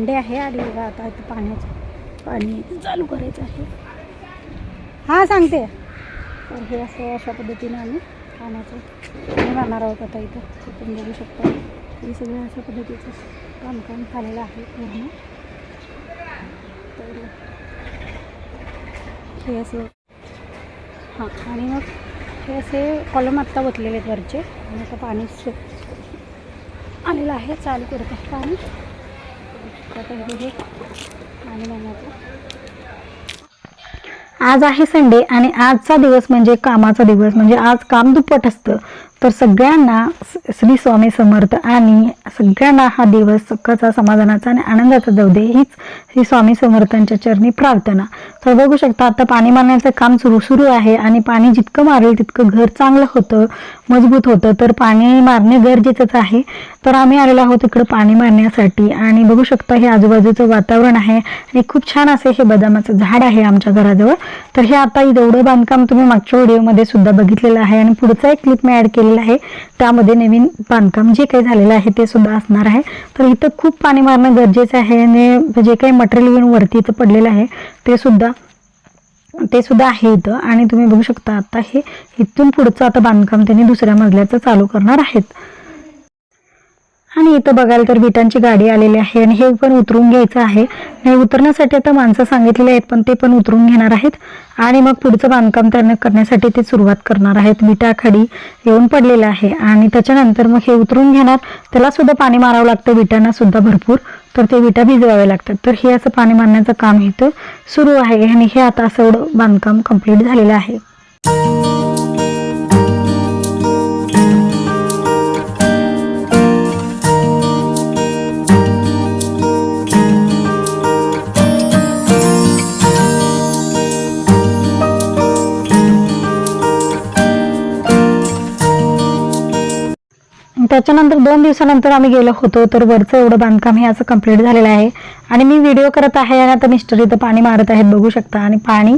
Sunday आहे आणि बघा आता इथं पाणी चालू करायचं आहे. हां सांगते. तर हे असं अशा पद्धतीने आम्ही पाण्याचं पाणी मारणार आहोत आता इथं. तुम्ही बघू शकता हे सगळं अशा पद्धतीचं बांधकाम झालेलं आहे पूर्ण. तर हे असं हां आणि मग हे असे कॉलम आत्ता बसलेले आहेत वरचे आणि आता पाणी आलेलं आहे. चालू करत आहे पाणी. आता हे पाणी मारण्याचं. आज आहे संडे आणि आजचा दिवस म्हणजे कामाचा दिवस, म्हणजे आज काम दुप्पट असतं. तर सगळ्यांना श्री स्वामी समर्थ आणि सगळ्यांना हा दिवस सुखाचा, समाधानाचा आणि आनंदाचा जाऊ दे हीच श्री स्वामी समर्थांच्या चरणी प्रार्थना. तर बघू शकता आता पाणी मारण्याचं काम सुरू आहे आणि पाणी जितकं मारेल तितकं घर चांगलं होतं, मजबूत होतं. तर पाणी मारणे गरजेचंच आहे. तर आम्ही आलेलो आहोत इकडं पाणी मारण्यासाठी आणि बघू शकता हे आजूबाजूचं वातावरण आहे आणि खूप छान असे हे बदामाचं झाड आहे आमच्या घराजवळ. तर हे आता एवढं बांधकाम तुम्ही मागच्या व्हिडिओमध्ये सुद्धा बघितलेलं आहे आणि पुढचा एक क्लिप मी ॲड केलेला आहे, त्यामध्ये नवीन बांधकाम जे काही झालेलं आहे ते सुद्धा असणार आहे. तर इथं खूप पाणी मारणं गरजेचं आहे आणि जे काही मटेरियल येऊन वरती इथं पडलेलं आहे ते सुद्धा आहे इथं. आणि तुम्ही बघू शकता आता हे इथून पुढचं आता बांधकाम त्यांनी दुसऱ्या मजल्याचं चालू करणार आहेत. आणि इथं बघाल तर विटांची गाडी आलेली आहे आणि हे पण उतरून घ्यायचं आहे. हे उतरण्यासाठी आता माणसं सांगितलेली आहेत पण ते पण उतरून घेणार आहेत आणि मग पुढचं बांधकाम त्यांना करण्यासाठी ते सुरुवात करणार आहेत. विटा खाली येऊन पडलेलं आहे आणि त्याच्यानंतर मग हे उतरून घेणार. त्याला सुद्धा पाणी मारावं लागतं विटांना सुद्धा भरपूर, तर ते विटा भिजवावे लागतात. तर हे असं पाणी मारण्याचं काम इथं सुरू आहे आणि हे आता असं एवढं बांधकाम कंप्लीट झालेलं आहे. त्याच्यानंतर 2 दिवसानंतर आम्ही गेलो होतो. तर वरचं एवढं बांधकाम हे असं कंप्लीट झालेलं आहे आणि मी व्हिडिओ करत आहे आणि आता मिस्टर इथं पाणी मारत आहेत बघू शकता. आणि पाणी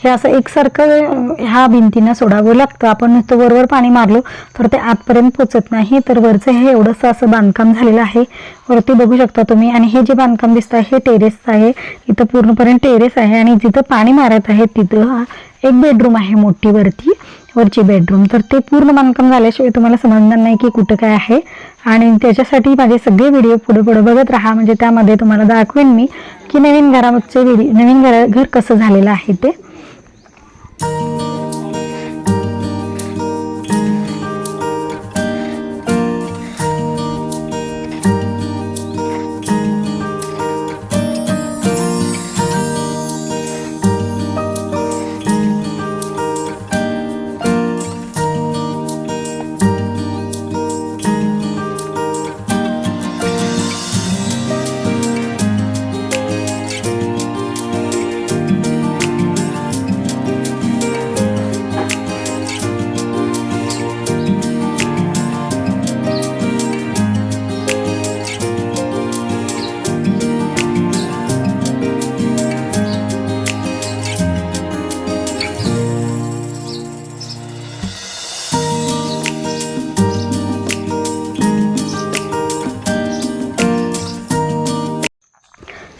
हे असं एकसारखं ह्या भिंतींना सोडावं लागतं. आपण नुसतं वरवर पाणी मारलो तर ते आतपर्यंत पोचत नाही. तर वरचं हे एवढंसं असं बांधकाम झालेलं आहे वरती बघू शकता तुम्ही. आणि हे जे बांधकाम दिसतं हे टेरेसचं आहे. इथं पूर्णपणे टेरेस आहे आणि जिथं पाणी मारत आहे तिथं एक बेडरूम आहे मोठी वरची बेडरूम. तर ते पूर्ण बांधकाम झाल्याशिवाय तुम्हाला समजणार नाही की कुठं काय आहे. आणि त्याच्यासाठी माझे सगळे व्हिडिओ पुढे बघत राहा, म्हणजे त्यामध्ये तुम्हाला दाखवेन मी की नवीन घर कसं झालेलं आहे ते.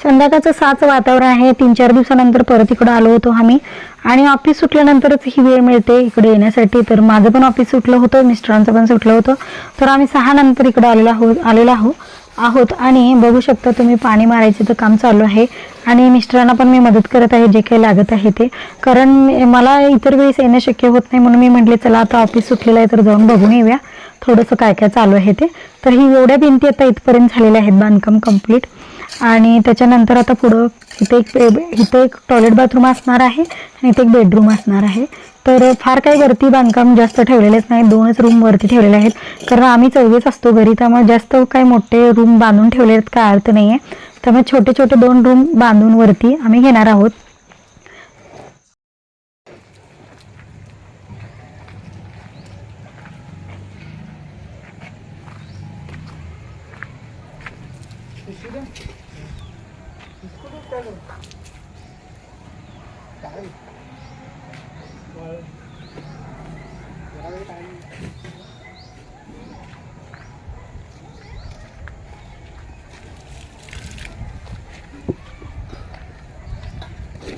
संध्याकाळचं 6चं वातावरण आहे. 3-4 दिवसानंतर परत इकडं आलो होतो आम्ही आणि ऑफिस सुटल्यानंतरच ही वेळ मिळते इकडे येण्यासाठी. तर माझं पण ऑफिस सुटलं होतं, मिस्टरांचं पण सुटलं होतं. तर आम्ही 6 नंतर इकडं आलेलो आहोत आणि बघू शकता तुम्ही पाणी मारायचं तर काम चालू आहे आणि मिस्टरांना पण मी मदत करत आहे जे काही लागत आहे ते. कारण मला इतर वेळेस येणं शक्य होत नाही म्हणून मी म्हटले चला आता ऑफिस सुटलेलं आहे तर जाऊन बघून येऊया थोडंसं काय काय चालू आहे ते. तर ही एवढ्या भिंती आता इथपर्यंत झालेल्या आहेत बांधकाम कंप्लीट. आणि त्याच्यानंतर आता पुढं इथं एक टॉयलेट बाथरूम असणार आहे आणि इथे एक बेडरूम असणार आहे. तर फार काही वरती बांधकाम जास्त ठेवलेलेच नाही, 2च रूम वरती ठेवलेले आहेत. कारण आम्ही 4घेच असतो घरी, त्यामुळे जास्त काही मोठे रूम बांधून ठेवले आहेत का अर्थ नाही आहे. त्यामुळे छोटे 2 रूम बांधून वरती आम्ही घेणार आहोत.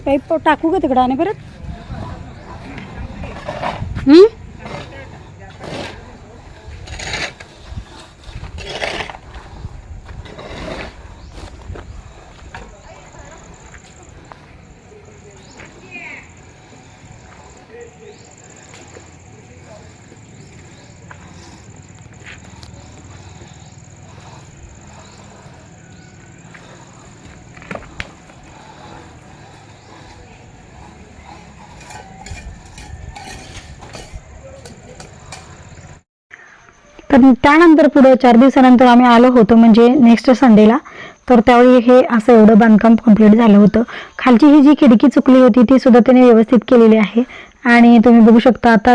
पाईप टाकू का तिकडं आणि परत तर त्यानंतर पुढे 4 दिवसानंतर आम्ही आलो होतो, म्हणजे नेक्स्ट संडेला. तर त्यावेळी हे असं एवढं बांधकाम कंप्लीट झालं होतं. खालची ही जी खिडकी चुकली होती ती सुद्धा त्याने व्यवस्थित केलेली आहे. आणि तुम्ही बघू शकता आता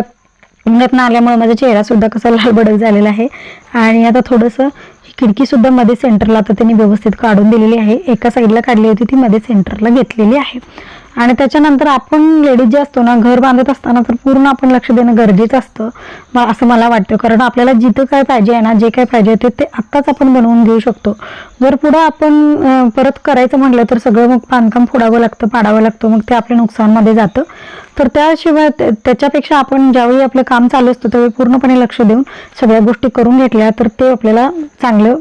उन्हात आल्यामुळे माझा चेहरा सुद्धा कसा लालबडक झालेला आहे. आणि आता थोडंसं खिडकी सुद्धा मध्ये सेंटरला आता त्यांनी व्यवस्थित काढून दिलेली आहे. एका साईडला काढली होती ती मध्ये सेंटरला घेतलेली आहे. आणि त्याच्यानंतर आपण लेडीज जे असतो ना, घर बांधत असताना तर पूर्ण आपण लक्ष देणं गरजेचं असतं असं मला वाटतं. कारण आपल्याला जिथं काय पाहिजे आहे ना, जे काय पाहिजे ते आत्ताच आपण बनवून घेऊ शकतो. जर पुढं आपण परत करायचं म्हटलं तर सगळं मग बांधकाम फोडावं लागतं, पाडावं लागतं, मग ते आपल्या नुकसानमध्ये जातं. तर त्याशिवाय त्याच्यापेक्षा आपण ज्यावेळी आपलं काम चालू असतं त्यावेळी पूर्णपणे लक्ष देऊन सगळ्या गोष्टी करून घेतल्या तर ते आपल्याला चांगलं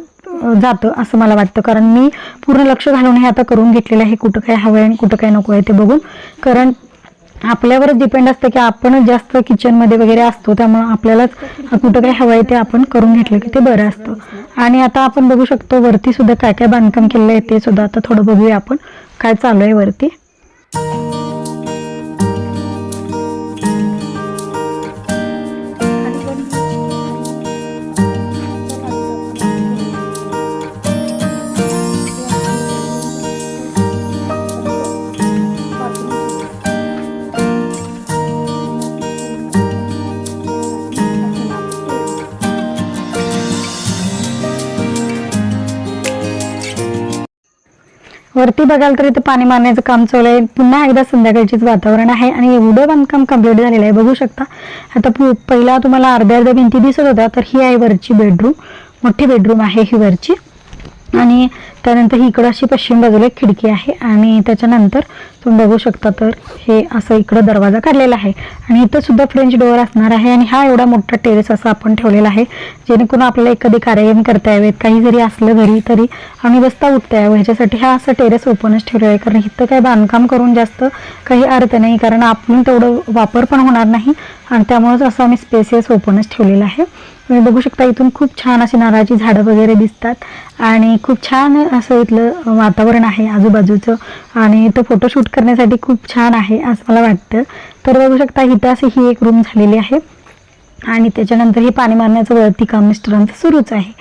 जातं असं मला वाटतं. कारण मी पूर्ण लक्ष घालून हे आता करून घेतलेलं आहे, कुठं काय हवं आहे आणि कुठं काय नको आहे ते बघून. कारण आपल्यावरच डिपेंड असतं की आपणच जास्त किचनमध्ये वगैरे असतो, त्यामुळे आपल्यालाच कुठं काय हवं आहे ते आपण करून घेतलं की ते बरं असतं. आणि आता आपण बघू शकतो वरती सुद्धा काय काय बांधकाम केलेलं आहे ते सुद्धा आता थोडं बघूया आपण काय चालू आहे वरती. वरती बघाल तर इथे पाणी मारण्याचं काम चालू आहे. पुन्हा एकदा संध्याकाळचीच वातावरण आहे आणि एवढं बांधकाम कंप्लीट झालेलं आहे बघू शकता. आता पहिला तुम्हाला अर्ध्या भिंती दिसत होत्या, तर ही आहे वरची बेडरूम, मोठी बेडरूम आहे ही वरची. आणि त्यानंतर ही इकडं अशी पश्चिम बाजूला एक खिडकी आहे. आणि त्याच्यानंतर तुम्ही बघू शकता तर हे असं इकडं दरवाजा काढलेला आहे. आणि इथं सुद्धा फ्रेंच डोअर असणार आहे. आणि हा एवढा मोठा टेरेस असा आपण ठेवलेला आहे जेणेकरून आपल्याला एखादी कार्यक्रम करता यावेत, काही जरी असलं घरी तरी आम्ही बसता उठता यावं ह्याच्यासाठी हा असं टेरेस ओपनच ठेवलेला आहे. कारण इथं काही बांधकाम करून जास्त काही अर्थ नाही, कारण आपण तेवढं वापर पण होणार नाही आणि त्यामुळेच असं आम्ही स्पेसियस ओपनच ठेवलेलं आहे. तुम्ही बघू शकता इथून खूप छान अशी नारळाची झाडं वगैरे दिसतात आणि खूप छान असं इथलं वातावरण आहे आजूबाजूचं. आणि इथं फोटोशूट करण्यासाठी खूप छान आहे असं मला वाटतं. तर बघू शकता इथं अशी ही एक रूम झालेली आहे. आणि त्याच्यानंतर हे पाणी मारण्याचं वरती काम मिस्टरांचं सुरूच आहे.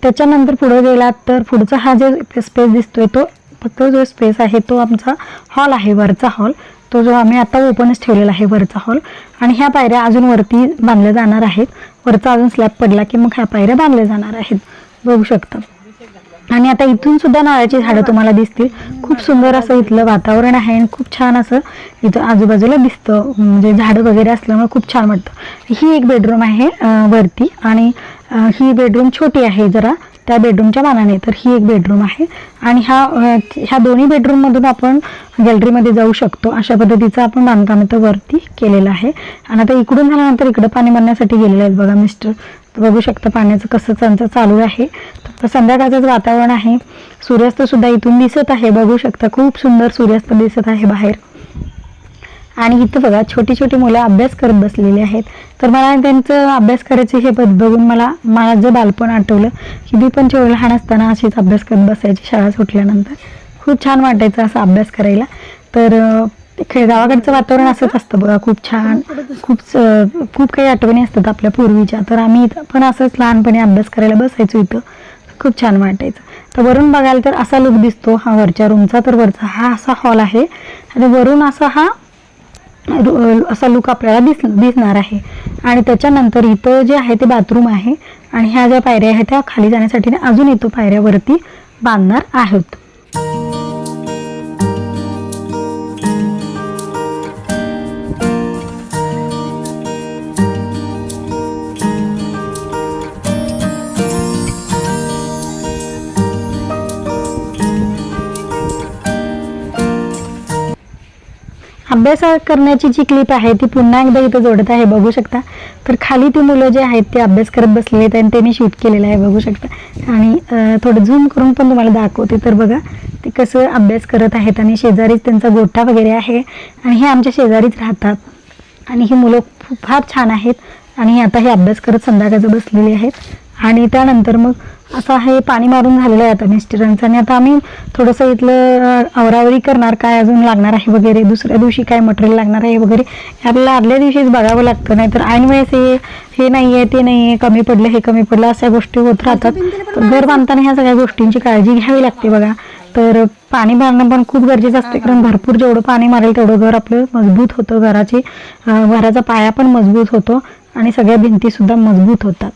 त्याच्यानंतर पुढे गेलात तर पुढचा हा जो स्पेस दिसतोय तो फक्त जो स्पेस आहे तो आमचा हॉल आहे, वरचा हॉल, तो जो आम्ही आता ओपनच ठेवलेला आहे वरचा हॉल. आणि ह्या पायऱ्या अजून वरती बांधल्या जाणार आहेत. वरचा अजून स्लॅब पडला की मग ह्या पायऱ्या बांधल्या जाणार आहेत बघू शकता. आणि आता इथून सुद्धा नारळाची झाडं तुम्हाला दिसतील. खूप सुंदर असं इथलं वातावरण आहे आणि खूप छान असं इथं आजूबाजूला दिसतं, म्हणजे झाडं वगैरे असल्यामुळे खूप छान वाटतं. ही एक बेडरूम आहे वरती. आणि ही बेडरूम छोटी आहे जरा त्या बेडरूमच्या मानाने, तर ही एक बेडरूम आहे. आणि ह्या दोन्ही बेडरूममधून आपण गॅलरीमध्ये जाऊ शकतो अशा पद्धतीचं आपण बांधकाम इथं वरती केलेलं आहे. आणि आता इकडून झाल्यानंतर इकडं पाणी मारण्यासाठी गेलेलं आहेत बघा मिस्टर. तर बघू शकता पाण्याचं कसं त्यांचं चालू आहे. तर संध्याकाळचंच वातावरण आहे. सूर्यास्त सुद्धा इथून दिसत आहे बघू शकता, खूप सुंदर सूर्यास्त दिसत आहे बाहेर. आणि इथं बघा छोटी छोटी मुलं अभ्यास करत बसलेली आहेत. तर मला त्यांचं अभ्यास करायचे हे बघून मला माझं बालपण आठवलं की मी पण जेव्हा लहान असताना अशीच अभ्यास करत बसायची शाळा सुटल्यानंतर. खूप छान वाटायचं असं अभ्यास करायला. तर गावाकडचं वातावरण असंच असतं बघा, खूप छान, खूप काही आठवणी असतात आपल्या पूर्वीच्या. तर आम्ही पण असंच लहानपणी अभ्यास करायला बसायचो इथं, खूप छान वाटायचं. तर वरून बघाल तर असा लुक दिसतो हा वरच्या रूमचा. तर वरचा हा असा हॉल आहे आणि वरून असा लुक आपल्याला दिसणार आहे. आणि त्याच्यानंतर इथं जे आहे ते बाथरूम आहे. आणि ह्या ज्या पायऱ्या आहेत त्या खाली जाण्यासाठी अजून इथं पायऱ्यावरती बांधणार आहोत. अभ्यास करण्याची जी क्लिप आहे ती पुन्हा एकदा इथं जोडत आहे, बघू शकता. तर खाली ती मुलं जे आहेत ते अभ्यास करत बसलेले आहेत आणि ते मी शूट केलेलं आहे, बघू शकता. आणि थोडं झूम करून पण तुम्हाला दाखवते. तर बघा ते कसं अभ्यास करत आहेत आणि शेजारीच त्यांचा गोठा वगैरे आहे आणि हे आमच्या शेजारीच राहतात. आणि ही मुलं फार छान आहेत आणि आता हे अभ्यास करत संध्याकाळचं बसलेले आहेत. आणि त्यानंतर मग असं हे पाणी मारून झालेलं आहे आता मिस्टरांचं. आणि आता आम्ही थोडंसं इथलं आवरावरी करणार, काय अजून लागणार आहे वगैरे, दुसऱ्या दिवशी काय मटेरियल लागणार आहे वगैरे आपल्याला आदल्या दिवशीच बघावं लागतं. नाहीतर ऐन वेळेस हे नाही आहे, ते नाही आहे, कमी पडलं, हे कमी पडलं, अशा गोष्टी होत राहतात. तर घर बांधताना ह्या सगळ्या गोष्टींची काळजी घ्यावी लागते बघा. तर पाणी मारणं पण खूप गरजेचं असते, कारण भरपूर जेवढं पाणी मारेल तेवढं घर आपलं मजबूत होतं, घराचा पाया पण मजबूत होतो आणि सगळ्या भिंतीसुद्धा मजबूत होतात.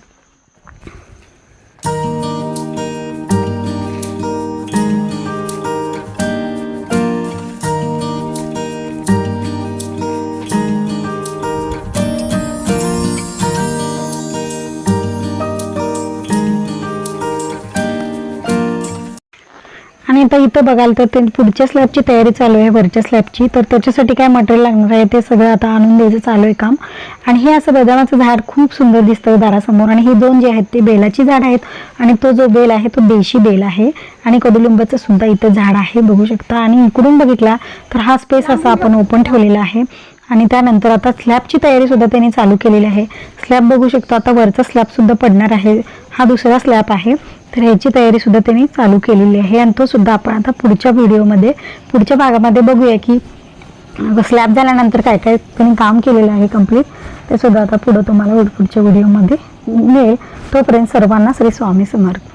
आणि आता इथं बघाल तर ते पुढच्या स्लॅबची तयारी चालू आहे, वरच्या स्लॅबची. तर त्याच्यासाठी काय मटेरियल लागणार आहे ते सगळं आता आणून द्यायचं चालू आहे काम. आणि हे असं बदामाचं झाड खूप सुंदर दिसतं दारासमोर. आणि ही दोन जे आहेत ते बेलाची झाड आहेत आणि तो जो बेल आहे तो देशी बेल आहे. आणि कडुलिंबाचं सुद्धा इथं झाड आहे, बघू शकता. आणि इकडून बघितला तर हा स्पेस असा आपण ओपन ठेवलेला आहे. आणि त्यानंतर आता स्लॅबची तयारी सुद्धा त्यांनी चालू केलेली आहे. स्लॅब बघू शकतो, आता वरचा स्लॅब सुद्धा पडणार आहे, हा दुसरा स्लॅब आहे. तर ह्याची तयारी सुद्धा त्यांनी चालू केलेली आहे. आणि तो सुद्धा आपण आता पुढच्या व्हिडिओमध्ये, पुढच्या भागामध्ये बघूया की स्लॅब झाल्यानंतर काय काय त्यांनी काम केलेलं आहे कंप्लीट, ते सुद्धा आता पुढं तुम्हाला पुढच्या व्हिडिओमध्ये मिळेल. तोपर्यंत सर्वांना श्री स्वामी समर्थ.